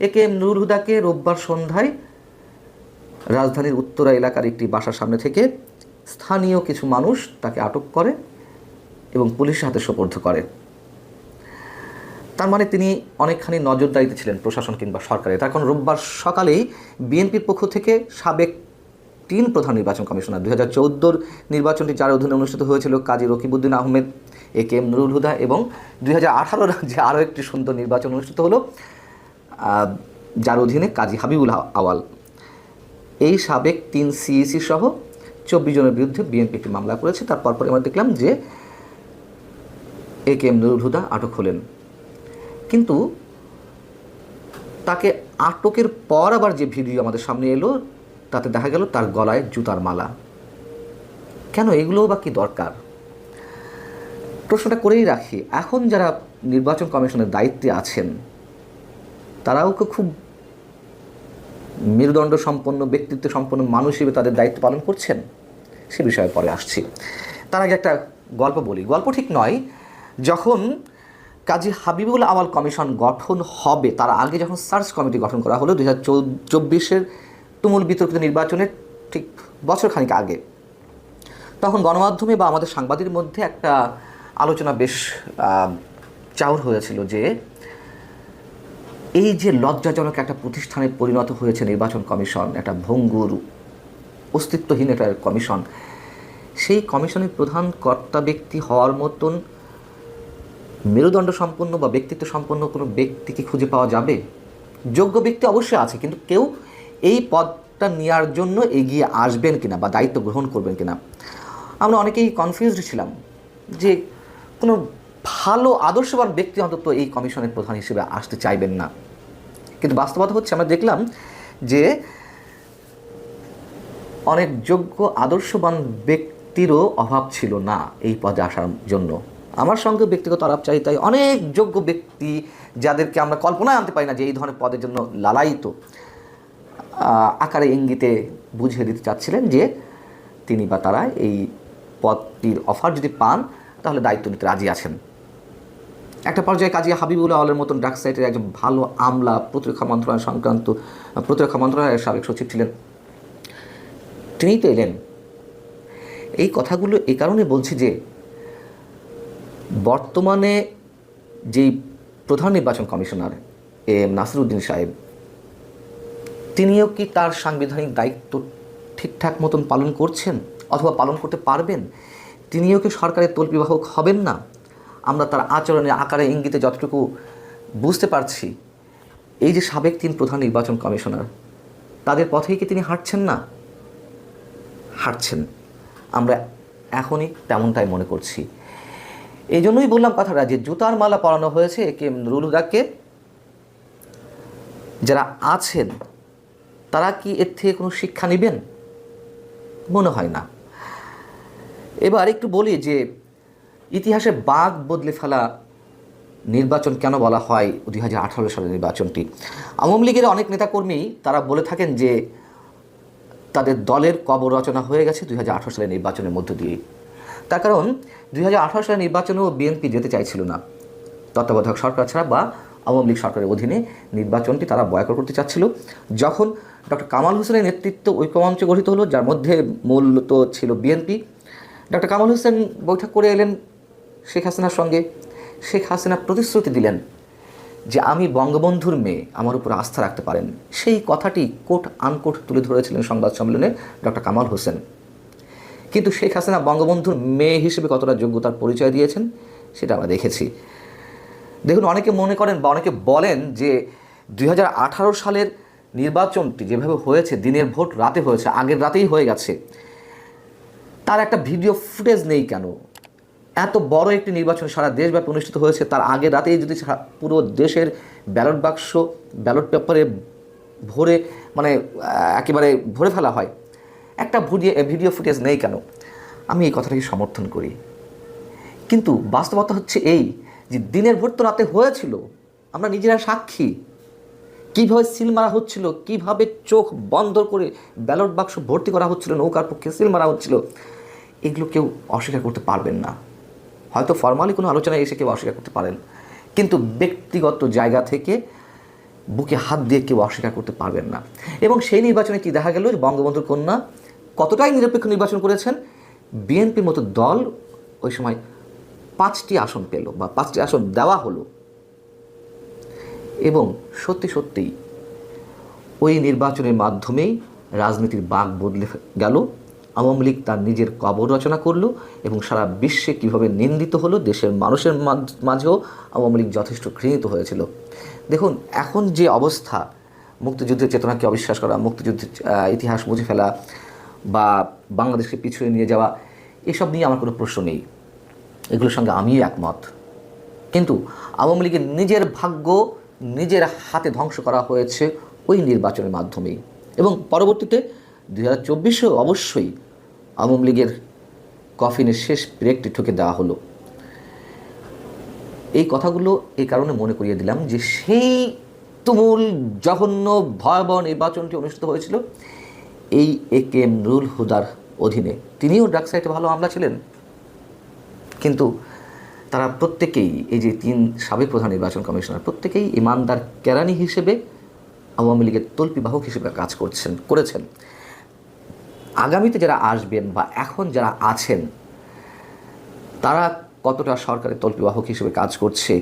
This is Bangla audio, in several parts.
এ কে এম নুরুল হুদাকে রোববার সন্ধ্যায় রাজধানীর উত্তরা এলাকার একটি বাসার সামনে থেকে স্থানীয় কিছু মানুষ তাকে আটক করে এবং পুলিশের হাতে সোপর্দ করে। তার মানে তিনি অনেকখানি নজরদারিতে ছিলেন প্রশাসন কিংবা সরকারের। তার কারণ রোববার সকালেই বিএনপির পক্ষ থেকে সাবেক 3 প্রধান নির্বাচন কমিশনার 2014 নির্বাচনটি যার অধীনে অনুষ্ঠিত হয়েছিল কাজী রকিবউদ্দিন আহমেদ, এ কে এম নুরুল হুদা, এবং 2018 যে আরও একটি সুন্দর নির্বাচন অনুষ্ঠিত হলো যার অধীনে কাজী হাবিবুল আওয়াল, এই সাবেক 3 সিইসি সহ 24 জনের বিরুদ্ধে বিএনপি একটি মামলা করেছে। তারপর আমরা দেখলাম যে এ কে এম নুরুল হুদা আটক হলেন, কিন্তু তাকে আটকের পর আবার যে ভিডিও আমাদের সামনে এলো তাতে দেখা গেল তার গলায় জুতার মালা। কেন এগুলো বা কি দরকার? প্রশ্নটা করেই রাখি, এখন যারা নির্বাচন কমিশনের দায়িত্বে আছেন তারাও খুব মেরুদণ্ড সম্পন্ন, ব্যক্তিত্ব সম্পন্ন মানুষ হিসেবে তাদের দায়িত্ব পালন করছেন, সে বিষয়ে পরে আসছি। তার আগে একটা গল্প বলি। গল্প ঠিক নয়, যখন কাজী হাবিবুল আওয়াল কমিশন গঠন হবে তার আগে যখন সার্চ কমিটি গঠন করা হলো 2024-এর তুমুল বিতর্কিত নির্বাচনের ঠিক বছর খানিক আগে, তখন গণমাধ্যমে বা আমাদের সাংবাদিকদের মধ্যে একটা আলোচনা বেশ চাউর হয়েছিল যে এই যে লজ্জাজনক একটা প্রতিষ্ঠানে পরিণত হয়েছে নির্বাচন কমিশন, একটা ভঙ্গুর অস্তিত্বহীন একটা কমিশন, সেই কমিশনের প্রধান কর্তা ব্যক্তি হওয়ার মতন মেরুদণ্ড সম্পন্ন বা ব্যক্তিত্ব সম্পন্ন কোনো ব্যক্তিকে খুঁজে পাওয়া যাবে? যোগ্য ব্যক্তি অবশ্যই আছে, কিন্তু কেউ এই পদটা নেওয়ার জন্য এগিয়ে আসবেন কিনা বা দায়িত্ব গ্রহণ করবেন কিনা আমরা অনেকেই কনফিউজড ছিলাম যে কোনো ভালো আদর্শবান ব্যক্তি অন্তত এই কমিশনের প্রধান হিসেবে আসতে চাইবেন না। কিন্তু বাস্তবতা হচ্ছে আমরা দেখলাম যে অনেক যোগ্য আদর্শবান ব্যক্তিরও অভাব ছিল না এই পদে আসার জন্য। আমার সঙ্গে ব্যক্তিগত আলাপচারিতায় অনেক যোগ্য ব্যক্তি যাদেরকে আমরা কল্পনায় আনতে পারি না যে এই ধরনের পদের জন্য লালায়িত, আকারে ইঙ্গিতে বুঝিয়ে দিতে চাচ্ছিলেন যে তিনি বা তারা এই পদটির অফার যদি পান তাহলে দায়িত্ব নিতে রাজি আছেন। একটা পর্যায়ে কাজী হাবিবুল আওয়ালের মতন ডার্ক সাইটের একজন ভালো আমলা, প্রতিরক্ষা মন্ত্রণালয়ের সাবেক সচিব ছিলেন, তিনিই তো এলেন। এই কথাগুলো এই কারণে বলছি যে বর্তমানে যেই প্রধান নির্বাচন কমিশনার এ এম নাসিরউদ্দিন সাহেব, তিনিও কি তার সাংবিধানিক দায়িত্ব ঠিকঠাক মতন পালন করছেন অথবা পালন করতে পারবেন? তিনিও কি সরকারের তল্পিবাহক হবেন না? আমরা তার আচরণে, আকারে, ইঙ্গিতে যতটুকু বুঝতে পারছি, এই যে সাবেক 3 প্রধান নির্বাচন কমিশনার, তাদের পথেই কি তিনি হাঁটছেন না? হাঁটছেন, আমরা এখনই তেমনটাই মনে করছি। এই জন্যই বললাম কথাটা যে জুতার মালা পরানো হয়েছে এ কে এম নুরুল হুদাকে। যারা আছেন তারা কি এর থেকে কোনো শিক্ষা নেবেন? মনে হয় না। এবার একটু বলি যে ইতিহাসে বাঁক বদলে ফেলা নির্বাচন কেন বলা হয় 2018 সালের নির্বাচনটি। আওয়ামী লীগের অনেক নেতাকর্মী তারা বলে থাকেন যে তাদের দলের কবর রচনা হয়ে গেছে 2018 সালের নির্বাচনের মধ্য দিয়ে। তার কারণ 2018 সালের নির্বাচনেও বিএনপি যেতে চাইছিল না, তত্ত্বাবধায়ক সরকার ছাড়া বা আওয়ামী লীগ সরকারের অধীনে নির্বাচনটি তারা বয়কট করতে চাচ্ছিল। যখন ডক্টর কামাল হোসেনের নেতৃত্বে ঐক্যমঞ্চ গঠিত হলো, যার মধ্যে মূলত ছিল বিএনপি, ডক্টর কামাল হোসেন বৈঠক করে এলেন শেখ হাসিনার সঙ্গে। শেখ হাসিনা প্রতিশ্রুতি দিলেন যে আমি বঙ্গবন্ধুর মেয়ে, আমার উপর আস্থা রাখতে পারেন। সেই কথাটি কোট আনকোট তুলে ধরেছিলেন সংবাদ সম্মেলনে ডক্টর কামাল হোসেন। কিন্তু শেখ হাসিনা বঙ্গবন্ধুর মেয়ে হিসেবে কতটা যোগ্যতার পরিচয় দিয়েছেন সেটা আমরা দেখেছি। দেখুন, অনেকে মনে করেন বা অনেকে বলেন যে 2018 সালের নির্বাচনটি যেভাবে হয়েছে, দিনের ভোট রাতে হয়েছে, আগের রাতেই হয়ে গেছে, তার একটা ভিডিও ফুটেজ নেই কেন? এত বড় একটি নির্বাচন সারা দেশব্যাপী অনুষ্ঠিত হয়েছে, তার আগের রাতেই যদি পুরো দেশের ব্যালট বাক্স, ব্যালট পেপারে ভরে একেবারে ভরে ফেলা হয়, একটা ভিডিও ফুটেজ নেই কেন? আমি এই কথাটাকে সমর্থন করি, কিন্তু বাস্তবতা হচ্ছে এই যে দিনের ভোট তো রাতে হয়েছিল, আমরা নিজেরা সাক্ষী। কীভাবে সিল মারা হচ্ছিল, কীভাবে চোখ বন্ধ করে ব্যালট বাক্স ভর্তি করা হচ্ছিল, নৌকার পক্ষে সিল মারা হচ্ছিল, এগুলো কেউ অস্বীকার করতে পারবেন না। হয়তো ফর্মালি কোনো আলোচনায় এসে কেউ অস্বীকার করতে পারেন, কিন্তু ব্যক্তিগত জায়গা থেকে বুকে হাত দিয়ে কেউ অস্বীকার করতে পারবেন না। এবং সেই নির্বাচনে কি দেখা গেল, বঙ্গবন্ধুর কন্যা কতটাই নিরপেক্ষ নির্বাচন করেছেন, বিএনপির মতো দল ওই সময় 5টি আসন পেল বা 5টি আসন দেওয়া হলো। এবং সত্যি সত্যিই ওই নির্বাচনের মাধ্যমেই রাজনীতির বাঁক বদলে গেল। আওয়ামী লীগ তার নিজের কবর রচনা করলো এবং সারা বিশ্বে কীভাবে নিন্দিত হলো, দেশের মানুষের মাঝেও আওয়ামী লীগ যথেষ্ট ঘৃণিত হয়েছিল। দেখুন এখন যে অবস্থা, মুক্তিযুদ্ধের চেতনাকে অবিশ্বাস করা, মুক্তিযুদ্ধের ইতিহাস মুছে ফেলা বা বাংলাদেশকে পিছনে নিয়ে যাওয়া, এসব নিয়ে আমার কোনো প্রশ্ন নেই, এগুলোর সঙ্গে আমিও একমত। কিন্তু আওয়ামী লীগের নিজের ভাগ্য নিজের হাতে ধ্বংস করা হয়েছে ওই নির্বাচনের মাধ্যমেই। এবং পরবর্তীতে 2024-এও অবশ্যই আওয়ামী লীগের কফিনের শেষ ব্রেকটি ঠুকে দেওয়া হলো। এই কথাগুলো এই কারণে মনে করিয়ে দিলাম যে সেই তুমুল জঘন্য ভয়াবহ নির্বাচনটি অনুষ্ঠিত হয়েছিল এই একেএম নুরুল হুদার অধীনে। তিনিও ড্রাগ সাইটে ভালো আমলা ছিলেন, কিন্তু তারা প্রত্যেকেই, এই যে 3 সাবেক প্রধান নির্বাচন কমিশনার, প্রত্যেকেই ইমানদার কেরানি হিসেবে আওয়ামী লীগের তল্পিবাহক হিসেবে কাজ করেছেন। আগামীতে যারা আসবেন বা এখন যারা আছেন তারা কতটা সরকারের তল্পিবাহক হিসেবে কাজ করছে,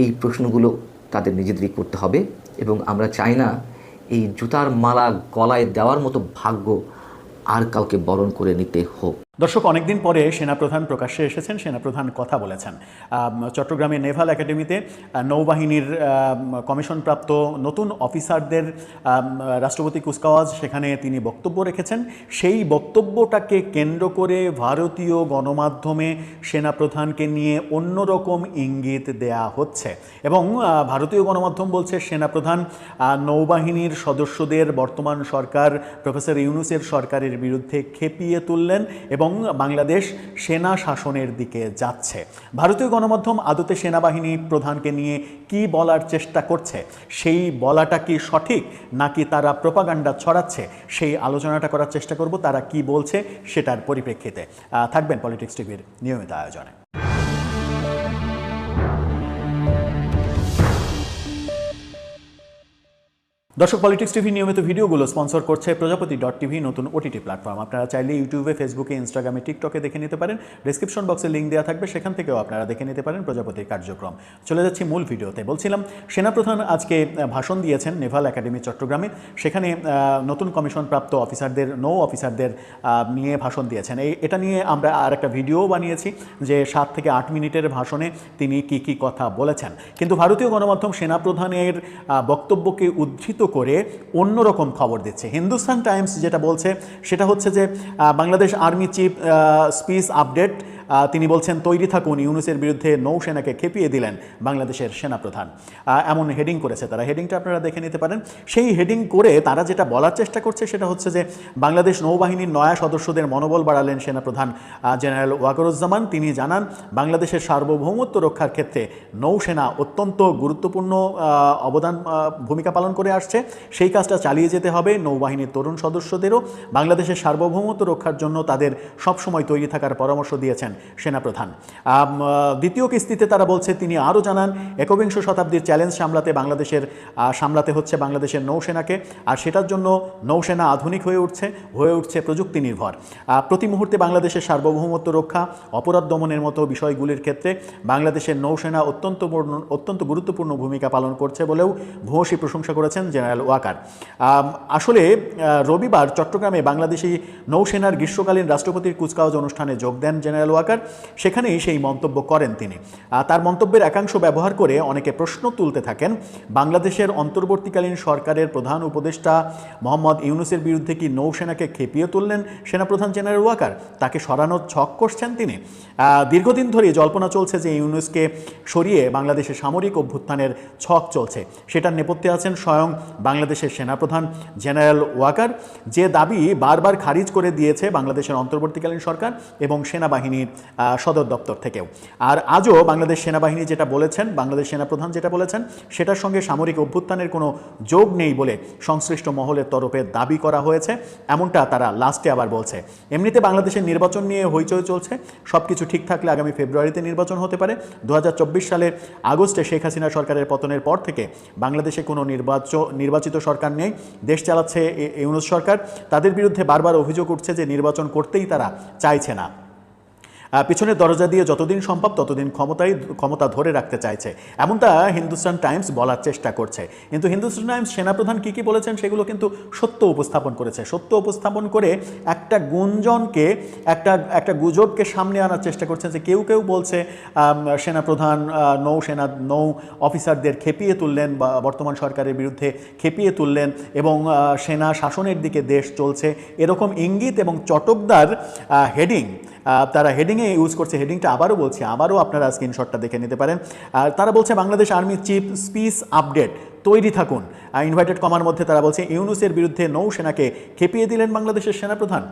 এই প্রশ্নগুলো তাদের নিজেদেরই করতে হবে। এবং আমরা চাই না এই জুতার মালা গলায় দেওয়ার মতো ভাগ্য আর কাউকে বরণ করে নিতে হোক। দর্শক, অনেকদিন পরে সেনাপ্রধান প্রকাশ্যে এসেছেন, সেনাপ্রধান কথা বলেছেন। চট্টগ্রামের নেভাল একাডেমিতে নৌবাহিনীর কমিশনপ্রাপ্ত নতুন অফিসারদের রাষ্ট্রপতি কুচকাওয়াজ, সেখানে তিনি বক্তব্য রেখেছেন। সেই বক্তব্যটাকে কেন্দ্র করে ভারতীয় গণমাধ্যমে সেনাপ্রধানকে নিয়ে অন্যরকম ইঙ্গিত দেয়া হচ্ছে এবং ভারতীয় গণমাধ্যম বলছে সেনাপ্রধান নৌবাহিনীর সদস্যদের বর্তমান সরকার প্রফেসর ইউনূসের সরকারের বিরুদ্ধে খেপিয়ে তুললেন এবং বাংলাদেশ সেনা শাসনের দিকে যাচ্ছে। ভারতীয় গণমাধ্যম আদতে সেনাবাহিনী প্রধানকে নিয়ে কি বলার চেষ্টা করছে, সেই বলাটা কি সঠিক নাকি তারা প্রোপাগান্ডা ছড়াচ্ছে, সেই আলোচনাটা করার চেষ্টা করব। তারা কি বলছে সেটার পরিপ্রেক্ষিতে থাকবেন পলিটিক্স টিভির নিয়মিত আয়োজনে। দর্শক, পলিটিক্স টিভি নিয়মিত ভিডিওগুলো স্পন্সর করছে প্রজাপতি.tv, নতুন ওটিটি প্ল্যাটফর্ম। আপনারা চাইলে ইউটিউবে, ফেসবুকে, ইনস্টাগ্রামে, টিকটকে দেখে নিতে পারেন। ডেসক্রিপশন বক্সে লিঙ্ক দেওয়া থাকবে, সেখান থেকেও আপনারা দেখে নিতে পারেন প্রজাপতির কার্যক্রম। চলে যাচ্ছি মূল ভিডিওতে। বলছিলাম, সেনাপ্রধান আজকে ভাষণ দিয়েছেন নেভাল একাডেমি চট্টগ্রামে। সেখানে নতুন কমিশনপ্রাপ্ত অফিসারদের, নৌ অফিসারদের নিয়ে ভাষণ দিয়েছেন। এটা নিয়ে আমরা আর একটা ভিডিও বানিয়েছি যে 7 থেকে 8 মিনিটের ভাষণে তিনি কি কথা বলেছেন। কিন্তু ভারতীয় গণমাধ্যম সেনাপ্রধানের বক্তব্যকে উদ্ধৃত করে অন্যরকম খবর দিচ্ছে। হিন্দুস্তান টাইমস যেটা বলছে সেটা হচ্ছে যে Bangladesh army chief speech update, তিনি বলছেন তৈরি থাকুন, ইউনূসের বিরুদ্ধে নৌসেনাকে খেপিয়ে দিলেন বাংলাদেশের সেনাপ্রধান। এমন হেডিং করেছে তারা। হেডিংটা আপনারা দেখে নিতে পারেন। সেই হেডিং করে তারা যেটা বলার চেষ্টা করছে সেটা হচ্ছে যে বাংলাদেশ নৌবাহিনীর নয়া সদস্যদের মনোবল বাড়ালেন সেনাপ্রধান জেনারেল ওয়াকারুজ্জামান। তিনি জানান, বাংলাদেশের সার্বভৌমত্ব রক্ষার ক্ষেত্রে নৌসেনা অত্যন্ত গুরুত্বপূর্ণ ভূমিকা পালন করে আসছে। সেই কাজটা চালিয়ে যেতে হবে। নৌবাহিনীর তরুণ সদস্যদেরও বাংলাদেশের সার্বভৌমত্ব রক্ষার জন্য তাদের সবসময় তৈরি থাকার পরামর্শ দিয়েছেন সেনাপ্রধান। দ্বিতীয় কিস্তিতে তারা বলছে, তিনি আরও জানান, একবিংশ শতাব্দীর চ্যালেঞ্জ সামলাতে হচ্ছে বাংলাদেশের নৌসেনাকে, আর সেটার জন্য নৌসেনা আধুনিক হয়ে উঠছে প্রযুক্তি নির্ভর। প্রতি মুহূর্তে বাংলাদেশের সার্বভৌমত্ব রক্ষা, অপরাধ দমনের মতো বিষয়গুলির ক্ষেত্রে বাংলাদেশের নৌসেনা অত্যন্ত গুরুত্বপূর্ণ ভূমিকা পালন করছে বলেও ভূয়সী প্রশংসা করেছেন জেনারেল ওয়াকার। আসলে রবিবার চট্টগ্রামে বাংলাদেশি নৌসেনার গ্রীষ্মকালীন রাষ্ট্রপতির কুচকাওয়াজ অনুষ্ঠানে যোগ দেন জেনারেল ওয়াকার। সেখানেই সেই মন্তব্য করেন তিনি। তার মন্তব্যের একাংশ ব্যবহার করে অনেকে প্রশ্ন তুলতে থাকেন, বাংলাদেশের অন্তর্বর্তীকালীন সরকারের প্রধান উপদেষ্টা মোহাম্মদ ইউনূসের বিরুদ্ধে কি নৌসেনাকে খেপিয়ে তুললেন সেনাপ্রধান জেনারেল ওয়াকার? তাকে সরানোর ছক কষছেন তিনি। দীর্ঘদিন ধরে জল্পনা চলছে যে ইউনূসকে সরিয়ে বাংলাদেশের সামরিক অভ্যুত্থানের ছক চলছে। সেটার নেপথ্যে আছেন স্বয়ং বাংলাদেশের সেনাপ্রধান জেনারেল ওয়াকার, যে দাবি বারবার খারিজ করে দিয়েছে বাংলাদেশের অন্তর্বর্তীকালীন সরকার এবং সেনাবাহিনীর সদর দপ্তর থেকেও। আর আজও বাংলাদেশ সেনাবাহিনী যেটা বলেছেন, বাংলাদেশ সেনাপ্রধান যেটা বলেছেন, সেটার সঙ্গে সামরিক অভ্যুত্থানের কোনো যোগ নেই বলে সংশ্লিষ্ট মহলের তরফে দাবি করা হয়েছে, এমনটা তারা লাস্টে আবার বলছে। এমনিতে বাংলাদেশের নির্বাচন নিয়ে হইচই চলছে, সব কিছু ঠিক থাকলে আগামী ফেব্রুয়ারিতে নির্বাচন হতে পারে। 2024 সালের আগস্টে শেখ হাসিনা সরকারের পতনের পর থেকে বাংলাদেশে কোনো নির্বাচিত সরকার নেই, দেশ চালাচ্ছে ইউনূস সরকার। তাদের বিরুদ্ধে বারবার অভিযোগ উঠছে যে নির্বাচন করতেই তারা চাইছে না, পিছনের দরজা দিয়ে যতদিন সম্ভব ততদিন ক্ষমতা ধরে রাখতে চাইছে, এমনটা হিন্দুস্তান টাইমস বলার চেষ্টা করছে। কিন্তু হিন্দুস্তান টাইমস সেনাপ্রধান কী কী বলেছেন সেগুলো কিন্তু সত্য উপস্থাপন করেছে। সত্য উপস্থাপন করে একটা গুঞ্জনকে, একটা গুজবকে সামনে আনার চেষ্টা করছেন যে কেউ কেউ বলছে সেনাপ্রধান নৌ অফিসারদের খেপিয়ে তুললেন বা বর্তমান সরকারের বিরুদ্ধে খেপিয়ে তুললেন এবং সেনা শাসনের দিকে দেশ চলছে, এরকম ইঙ্গিত এবং চটকদার হেডিং তারা হেডিংয়ে ইউজ করছে। হেডিংটা আবারও বলছি, আবারও আপনারা স্ক্রিনশটটা দেখে নিতে পারেন। আর তারা বলছে Bangladesh army chief speech update, তৈরি থাকুন। ইনভাইটেড কমার মধ্যে তারা বলছে ইউনূসের বিরুদ্ধে নৌসেনাকে খেপিয়ে দিলেন বাংলাদেশের সেনাপ্রধান।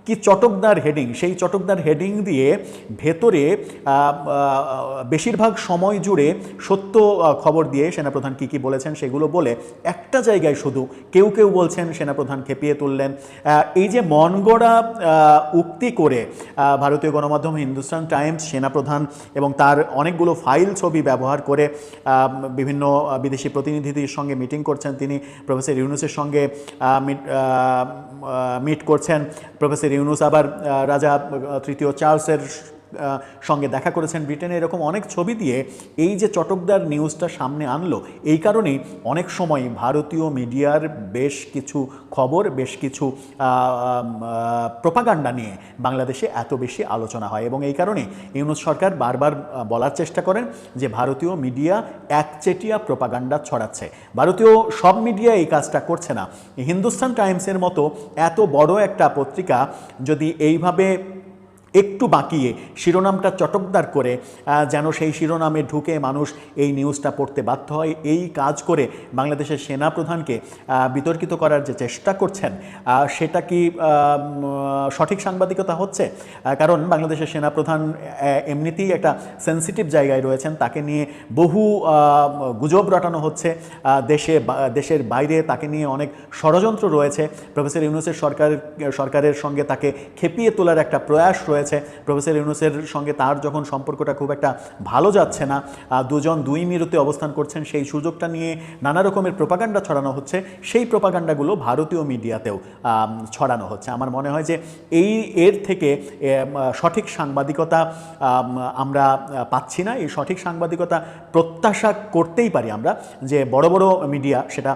কি চটকদার হেডিং! সেই চটকদার হেডিং দিয়ে ভেতরে বেশিরভাগ সময় জুড়ে সত্য খবর দিয়ে সেনাপ্রধান কী কী বলেছেন সেগুলো বলে একটা জায়গায় শুধু কেউ কেউ বলছেন সেনাপ্রধান খেপিয়ে তুললেন। এই যে মনগড়া উক্তি করে ভারতীয় গণমাধ্যম হিন্দুস্তান টাইমস সেনাপ্রধান এবং তার অনেকগুলো ফাইল ছবি ব্যবহার করে বিভিন্ন বিদেশি প্রতিনিধিদের সঙ্গে মিটিং করছেন, তিনি প্রফেসর ইউনূসের সঙ্গে মিট করছেন। প্রফেসর ইউনূস আবার রাজা তৃতীয় চার্লসের সঙ্গে দেখা করেছেন ব্রিটেনে, এরকম অনেক ছবি দিয়ে এই যে চটকদার নিউজটা সামনে আনলো, এই কারণেই অনেক সময় ভারতীয় মিডিয়ার বেশ কিছু খবর, বেশ কিছু প্রোপাগান্ডা নিয়ে বাংলাদেশে এত বেশি আলোচনা হয়। এবং এই কারণে ইউনূস সরকার বারবার বলার চেষ্টা করেন যে ভারতীয় মিডিয়া একচেটিয়া প্রোপাগান্ডা ছড়াচ্ছে। ভারতীয় সব মিডিয়া এই কাজটা করছে না। হিন্দুস্তান টাইমসের মতো এত বড় একটা পত্রিকা যদি এইভাবে একটু বাঁকিয়ে শিরোনামটা চটকদার করে যেন সেই শিরোনামে ঢুকে মানুষ এই নিউজটা পড়তে বাধ্য হয়, এই কাজ করে বাংলাদেশের সেনাপ্রধানকে বিতর্কিত করার যে চেষ্টা করছেন সেটা কি সঠিক সাংবাদিকতা হচ্ছে? কারণ বাংলাদেশের সেনাপ্রধান এমনিতেই একটা সেন্সিটিভ জায়গায় রয়েছেন, তাকে নিয়ে বহু গুজব রটানো হচ্ছে, দেশের বাইরে তাকে নিয়ে অনেক ষড়যন্ত্র রয়েছে। প্রফেসর ইউনূসের সরকারের সঙ্গে তাকে খেপিয়ে তোলার একটা প্রয়াস রয়েছে। প্রফেসর ইউনূসের সঙ্গে তার যখন সম্পর্কটা খুব একটা ভালো যাচ্ছে না, দুজন দুই মেরুতে অবস্থান করছেন, সেই সুযোগটা নিয়ে নানা রকমের প্রোপাগান্ডা ছড়ানো হচ্ছে। সেই প্রোপাগান্ডাগুলো ভারতীয় মিডিয়াতেও ছড়ানো হচ্ছে। আমার মনে হয় যে এর থেকে সঠিক সাংবাদিকতা আমরা পাচ্ছি না। এই সঠিক সাংবাদিকতা প্রত্যাশা করতেই পারি আমরা যে বড় বড় মিডিয়া, সেটা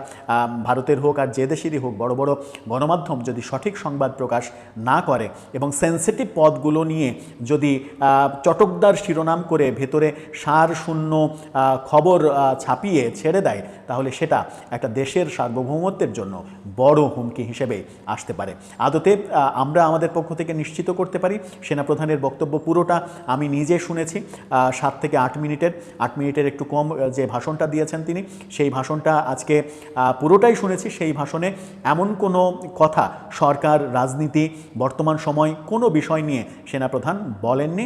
ভারতের হোক আর যে দেশেরই হোক, বড় বড় গণমাধ্যম যদি সঠিক সংবাদ প্রকাশ না করে এবং সেন্সিটিভ পদগুলো নিয়ে যদি চটকদার শিরোনাম করে ভেতরে সার শূন্য খবর ছাপিয়ে ছেড়ে দেয়, তাহলে সেটা একটা দেশের সার্বভৌমত্বের জন্য বড় হুমকি হিসেবে আসতে পারে। আদতে আমরা আমাদের পক্ষ থেকে নিশ্চিত করতে পারি, সেনাপ্রধানের বক্তব্য পুরোটা আমি নিজে শুনেছি, 7 থেকে 8 মিনিটের একটু কম যে ভাষণটা দিয়েছেন তিনি, সেই ভাষণটা আজকে পুরোটাই শুনেছি। সেই ভাষণে এমন কোনো কথা সরকার, রাজনীতি, বর্তমান সময় কোনো বিষয় নিয়ে সেনাপ্রধান বলেননি।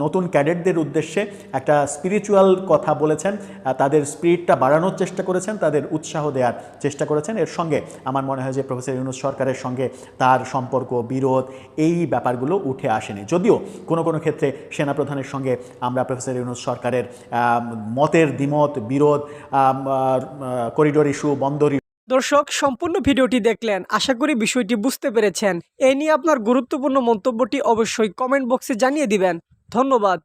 নতুন ক্যাডেটদের উদ্দেশ্যে একটা স্পিরিচুয়াল কথা বলেছেন, তাদের স্পিরিটটা বাড়ানোর চেষ্টা করেছেন, তাদের উৎসাহ দেওয়ার চেষ্টা করেছেন। এর সঙ্গে আমার মনে হয় যে প্রফেসর ইউনূস সরকারের সঙ্গে তার সম্পর্ক, বিরোধ, এই ব্যাপারগুলো উঠে আসেনি। যদিও কোনো কোনো ক্ষেত্রে সেনাপ্রধানের সঙ্গে আমরা প্রফেসর ইউনূস সরকারের মতের দ্বিমত, বিরোধ, করিডোর ইস্যু, বন্দর। দর্শক, সম্পূর্ণ ভিডিওটি দেখলেন, আশা করি বিষয়টি বুঝতে পেরেছেন। এই নিয়ে আপনার গুরুত্বপূর্ণ মন্তব্যটি অবশ্যই কমেন্ট বক্সে জানিয়ে দিবেন। ধন্যবাদ।